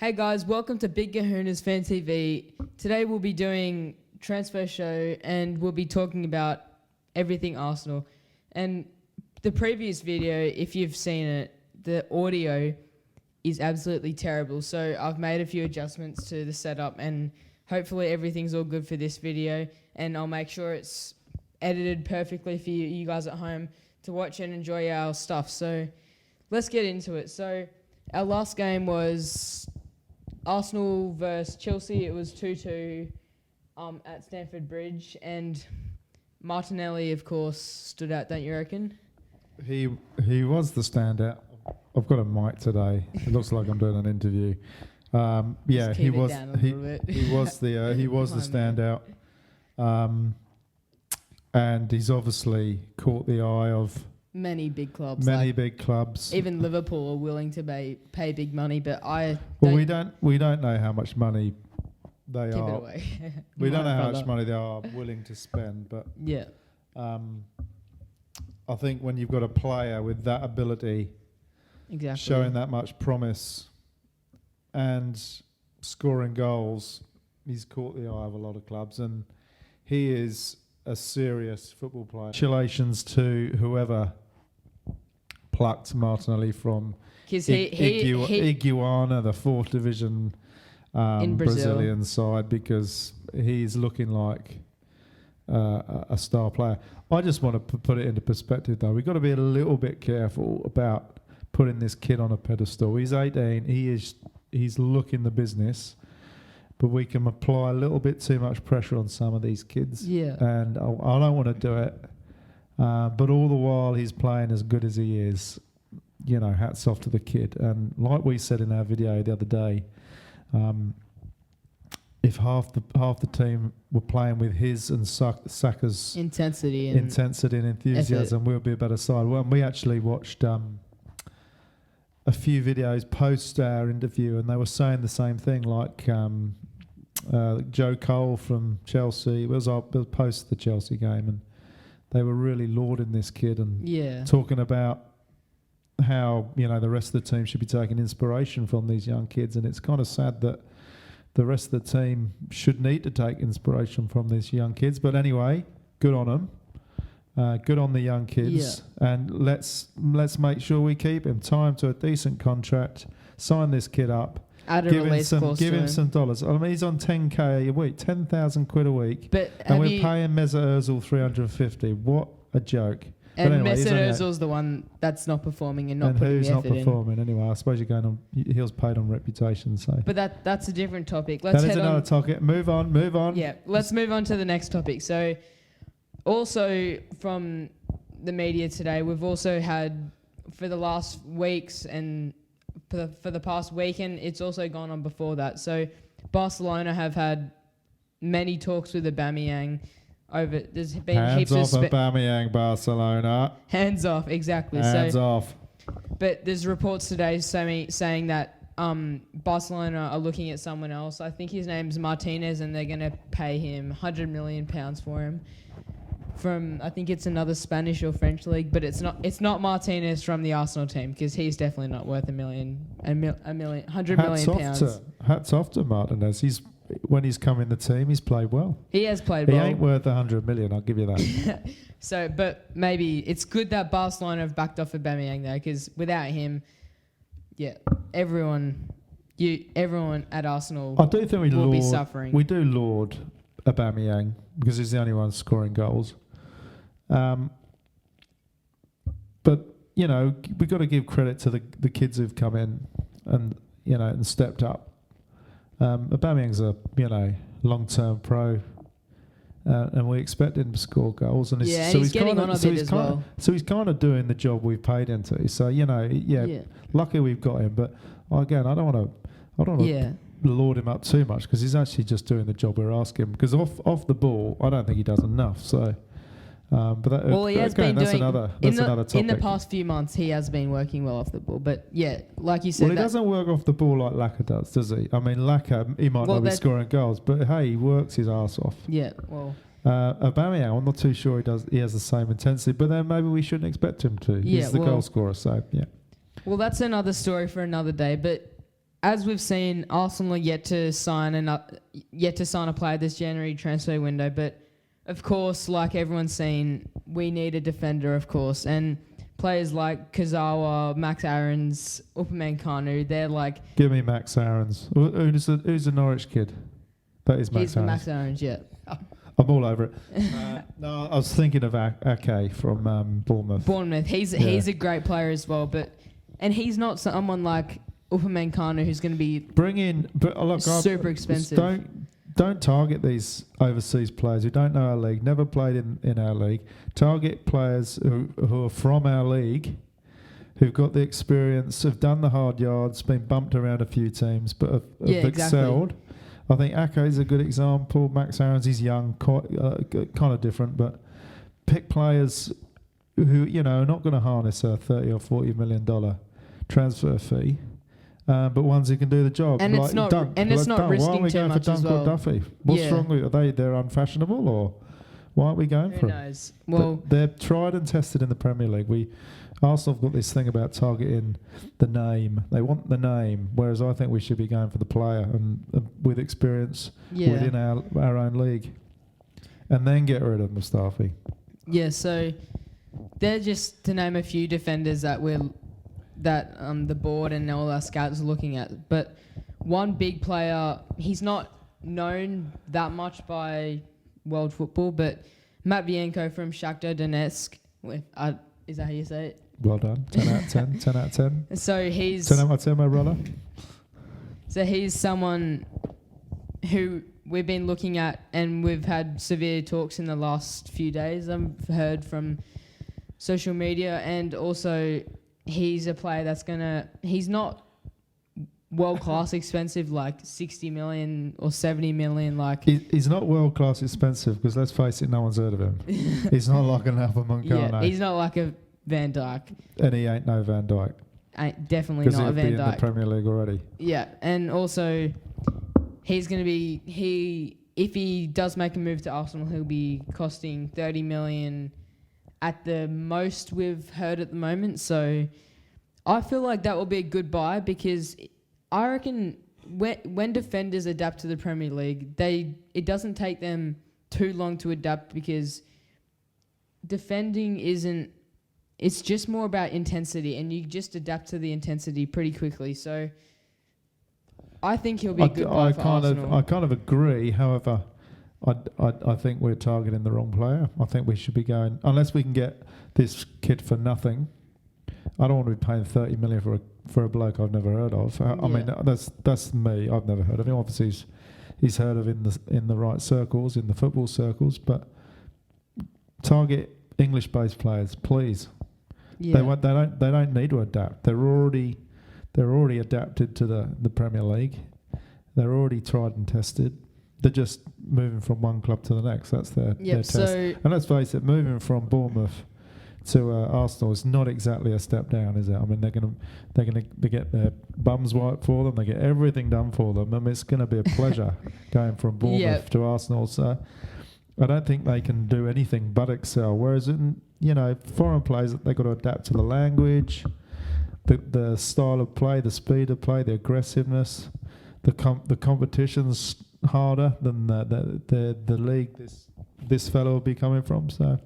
Hey guys, welcome to Big Gahunas Fan TV. Today we'll be doing transfer show and we'll be talking about everything Arsenal. And the previous video, if you've seen it, the audio is absolutely terrible. So I've made a few adjustments to the setup and hopefully everything's all good for this video. And I'll make sure it's edited perfectly for you guys at home to watch and enjoy our stuff. So let's get into it. So our last game was Arsenal versus Chelsea. It was 2-2 at Stamford Bridge, and Martinelli, of course, stood out, don't you reckon? He was the standout. I've got a mic today. It looks like I'm doing an interview. Yeah, he was. He was the standout, and he's obviously caught the eye of many big clubs. Big clubs. Even Liverpool are willing to pay big money, but we don't know how much money they keep are. It away. We don't know how much money they are willing to spend, but yeah. I think when you've got a player with that ability, exactly, showing that much promise and scoring goals, he's caught the eye of a lot of clubs, and he is a serious football player. Congratulations to whoever plucked Martinelli from Iguana, the 4th division in Brazilian side, because he's looking like a star player. I just want to put it into perspective, though. We've got to be a little bit careful about putting this kid on a pedestal. He's 18. He's looking the business, but we can apply a little bit too much pressure on some of these kids. Yeah. And I don't want to do it. But all the while he's playing as good as he is, you know, hats off to the kid. And like we said in our video the other day, if half the team were playing with his and Saka's intensity and enthusiasm, we'll be a better side. Well, we actually watched a few videos post our interview, and they were saying the same thing. Like Joe Cole from Chelsea, it was post the Chelsea game, and they were really lauding this kid and talking about how, you know, the rest of the team should be taking inspiration from these young kids. And it's kind of sad that the rest of the team should need to take inspiration from these young kids. But anyway, good on them. Good on the young kids. Yeah. And let's make sure we keep him. Tie him to a decent contract. Sign this kid up. Add a release clause give him some dollars. I mean, he's on 10k a week, 10,000 quid a week. But and we're paying Mesut Ozil 350. What a joke. And Mesut Ozil's the one that's not performing and not putting the effort in. And who's not performing anyway? I suppose you're going on. He was paid on reputation, so. But that's a different topic. That is another topic. Move on. Yeah, let's move on to the next topic. So, also from the media today, we've also had, for the last weeks and for the past weekend, it's also gone on before that. So, Barcelona have had many talks with Aubameyang. There's been hands off Aubameyang, Barcelona. Hands off, exactly. Hands off. But there's reports today saying that Barcelona are looking at someone else. I think his name's Martinez, and they're going to pay him £100 million for him. From, I think it's another Spanish or French league, but it's not Martinez from the Arsenal team, because he's definitely not worth £100 million. Hats off to Martinez. When he's come in the team, he's played well. He has played well. He ain't worth 100 million, I'll give you that. So, but maybe it's good that Barcelona have backed off Aubameyang though, because without him, everyone at Arsenal I do think will be suffering. We do laud Aubameyang because he's the only one scoring goals. But, you know, we've got to give credit to the kids who've come in and, you know, and stepped up. Aubameyang's a, you know, long-term pro, and we expect him to score goals. And he's getting on a bit as well. So he's kind of doing the job we've paid him to. So, you know, lucky we've got him. But again, I don't want to laud him up too much, because he's actually just doing the job we're asking him. Because off the ball, I don't think he does enough. So. He has been doing another topic. In the past few months, he has been working well off the ball. But yeah, like you said, he doesn't work off the ball like Laka does he? I mean, Laka, he might not be scoring goals, but hey, he works his arse off. Yeah, well, Aubameyang, I'm not too sure he has the same intensity, but then maybe we shouldn't expect him to. He's the goal scorer, so yeah. Well, that's another story for another day. But as we've seen, Arsenal are yet to sign a player this January transfer window. But of course, like everyone's seen, we need a defender, of course, and players like Kazawa, Max Aarons, Aubameyang, they're like... Give me Max Aarons. Who's the Norwich kid? That is Max He's Aarons. Max Aarons, yeah. I'm all over it. No, I was thinking of Ake from Bournemouth. Bournemouth. He's a great player as well, and he's not someone like Aubameyang who's going to be super expensive. Don't target these overseas players who don't know our league, never played in our league. Target players who are from our league, who've got the experience, have done the hard yards, been bumped around a few teams, but have excelled. I think Ake is a good example. Max Aarons, he's young, quite kind of different, but pick players who are not going to harness a $30 or $40 million transfer fee. But ones who can do the job, and it's not risking too much as well. Duffy? What's wrong with they're unfashionable, or why aren't we going for it? Who knows? Well, but they're tried and tested in the Premier League. Arsenal have got this thing about targeting the name. They want the name, whereas I think we should be going for the player and with experience within our own league, and then get rid of Mustafi. Yeah, so they're just to name a few defenders that the board and all our scouts are looking at. But one big player, he's not known that much by world football, but Matvienko from Shakhtar Donetsk. Is that how you say it? Well done. 10 out of 10. 10 out of 10. So he's... 10 out of 10, my brother. So he's someone who we've been looking at, and we've had severe talks in the last few days. I've heard from social media, and also... He's a player that's he's not world class expensive, like 60 million or 70 million. Like he's not world class expensive because let's face it, no one's heard of him. He's not like an Aubameyang. Yeah, he's not like a Van Dijk. And he ain't no Van Dijk. Definitely not a Van Dijk. Because he'll be in the Premier League already. Yeah, and also he's going to be if he does make a move to Arsenal, he'll be costing 30 million. At the most we've heard at the moment. So I feel like that will be a good buy, because I reckon when defenders adapt to the Premier League, it doesn't take them too long to adapt, because defending it's just more about intensity, and you just adapt to the intensity pretty quickly. So I think he'll be a good buy for Arsenal. I kind of agree, however... I think we're targeting the wrong player. I think we should be going, unless we can get this kid for nothing. I don't want to be paying 30 million for a bloke I've never heard of. I mean, that's me. I've never heard of him. Obviously, he's heard of in the right circles, in the football circles. But target English-based players, please. Yeah. They don't need to adapt. They're already adapted to the Premier League. They're already tried and tested. They're just moving from one club to the next. That's their test. And let's face it, moving from Bournemouth to Arsenal is not exactly a step down, is it? I mean, they're gonna get their bums wiped for them. They get everything done for them. I mean, it's going to be a pleasure going from Bournemouth to Arsenal. So I don't think they can do anything but excel. Whereas in foreign players, they've got to adapt to the language, the style of play, the speed of play, the aggressiveness, the competition's harder than the league this fellow will be coming from. So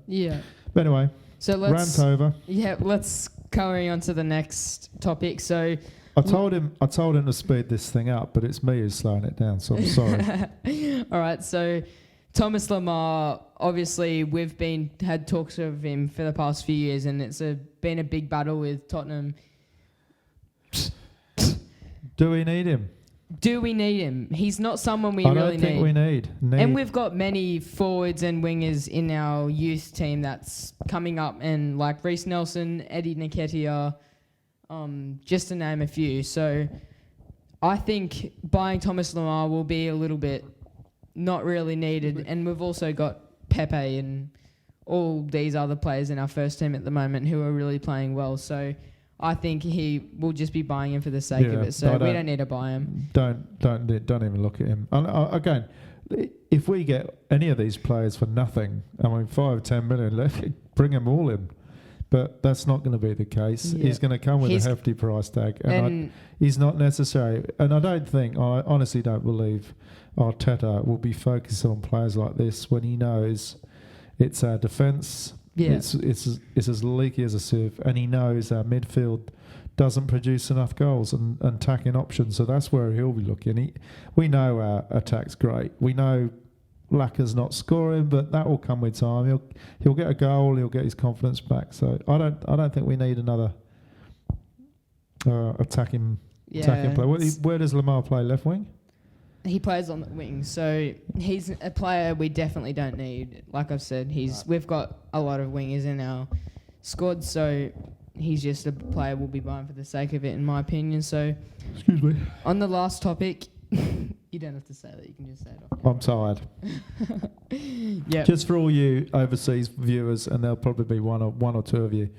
but anyway, so let's rant over. Let's carry on to the next topic. So I told him to speed this thing up, but it's me who's slowing it down, so I'm sorry. All right, so Thomas Lemar, obviously we've had talks of him for the past few years, and it's been a big battle with Tottenham. Do we need him? Do we need him? He's not someone we really need. I don't think we need. And we've got many forwards and wingers in our youth team that's coming up, and like Reece Nelson, Eddie Nketiah, just to name a few. So I think buying Thomas Lemar will be a little bit not really needed. And we've also got Pepe and all these other players in our first team at the moment who are really playing well. So I think he will just be buying him for the sake of it. So we don't need to buy him. Don't even look at him. Again, if we get any of these players for nothing, I mean 5 or 10 million, bring them all in. But that's not going to be the case. Yeah. He's going to come with a hefty price tag, and he's not necessary. And I honestly don't believe Arteta will be focused on players like this when he knows it's our defence. Yeah. It's as leaky as a sieve, and he knows our midfield doesn't produce enough goals and attacking options. So that's where he'll be looking. We know our attack's great. We know Lacker's not scoring, but that will come with time. He'll get a goal. He'll get his confidence back. So I don't think we need another attacking player. Where does Lemar play? Left wing? He plays on the wing, so he's a player we definitely don't need. Like I've said, we've got a lot of wingers in our squad, so he's just a player we'll be buying for the sake of it, in my opinion. So, excuse me. On the last topic. You don't have to say that. You can just say it off camera. I'm tired. Yeah. Just for all you overseas viewers, and there'll probably be one or two of you.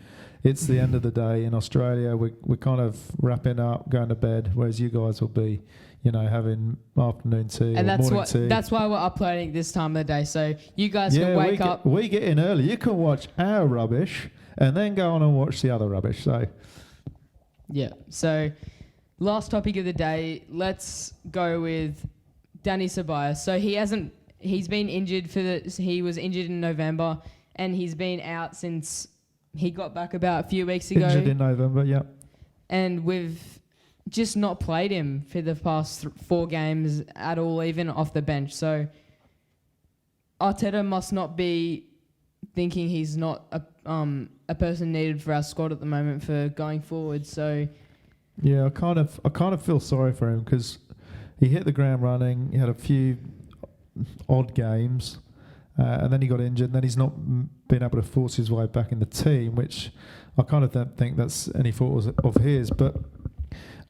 It's the end of the day in Australia. We're kind of wrapping up, going to bed, whereas you guys will be, having afternoon tea and or morning tea. That's why we're uploading this time of the day. So you guys can wake up. We get in early. You can watch our rubbish and then go on and watch the other rubbish. So. Yeah. So. Last topic of the day, let's go with Danny Ceballos. So he's been injured he was injured in November, and he's been out since he got back about a few weeks ago. Injured in November, yeah. And we've just not played him for the past 4 games at all, even off the bench. So Arteta must not be thinking he's not a person needed for our squad at the moment for going forward. So. Yeah, I kind of feel sorry for him because he hit the ground running. He had a few odd games, and then he got injured. And then he's not been able to force his way back in the team, which I kind of don't think that's any fault of his. But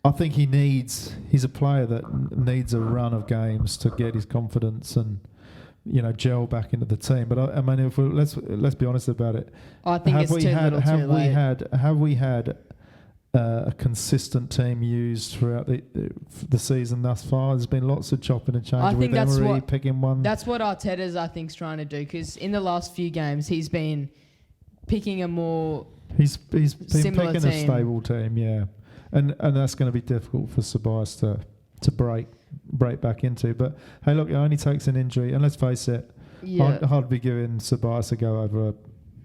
I think he's a player that needs a run of games to get his confidence and gel back into the team. But I mean, if let's be honest about it. I think it's too little, too late. Have we had a consistent team used throughout the season thus far? There's been lots of chopping and changing with Emery picking one. That's what Arteta's, I think, is trying to do, because in the last few games he's been picking a more he's been similar picking team. A stable team, yeah, and that's going to be difficult for Ceballos to break back into. But hey, look, it only takes an injury, and let's face it, I'd be giving Ceballos a go over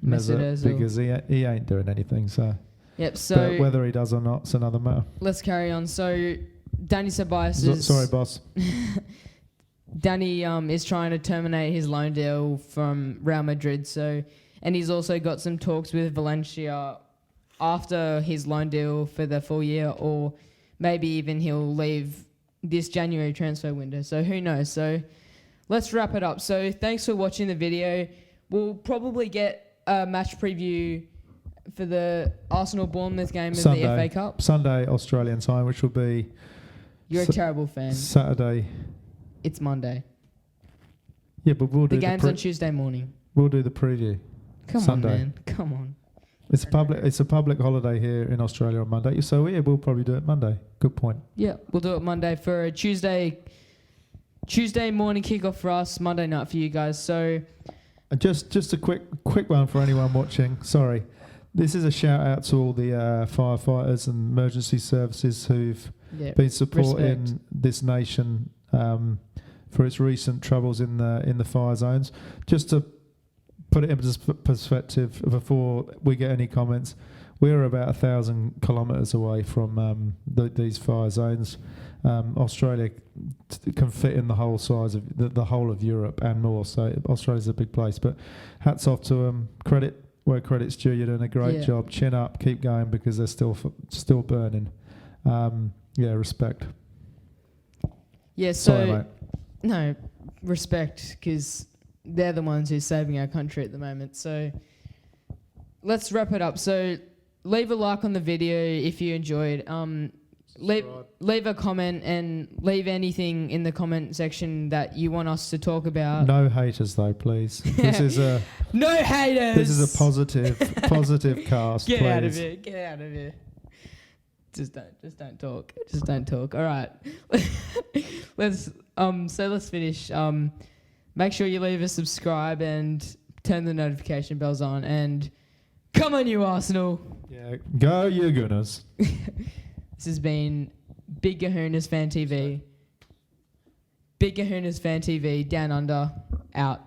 Mesut because he ain't doing anything. So. Yep. So but whether he does or not, it's another matter. Let's carry on. So Danny Ceballos is... Sorry, boss. Danny is trying to terminate his loan deal from Real Madrid. And he's also got some talks with Valencia after his loan deal for the full year, or maybe even he'll leave this January transfer window. So who knows? So let's wrap it up. So thanks for watching the video. We'll probably get a match preview for the Arsenal-Bournemouth game of the FA Cup. Sunday, Australian time, which will be... You're a terrible fan. Saturday. It's Monday. Yeah, but we'll do the game's on Tuesday morning. We'll do the preview. Come Sunday. on, man. Come on. It's a public holiday here in Australia on Monday, so yeah, we'll probably do it Monday. Good point. Yeah, we'll do it Monday for a Tuesday morning kickoff for us, Monday night for you guys. So... And just a quick one for anyone watching. Sorry. This is a shout out to all the firefighters and emergency services who've been supporting this nation for its recent troubles in the fire zones. Just to put it into perspective, before we get any comments, we're about 1,000 kilometres away from these fire zones. Australia can fit in the whole size of the whole of Europe and more. So Australia's a big place. But hats off to them. Credit where credit's due. You're doing a great job. Chin up, keep going, because they're still burning. Respect. Yeah, so sorry, mate. No, respect, because they're the ones who's saving our country at the moment. So let's wrap it up. So leave a like on the video if you enjoyed. Leave a comment and leave anything in the comment section that you want us to talk about. No haters though, please. This is a no haters. This is a positive cast. Get please. out of here. Get out of here. Just don't talk. Just don't talk. All right. let's finish. Make sure you leave a subscribe and turn the notification bells on, and Come on, you Arsenal. Yeah, go you Gahunas. This has been Big Gahunas Fan TV. Big Gahunas Fan TV, Down Under, out.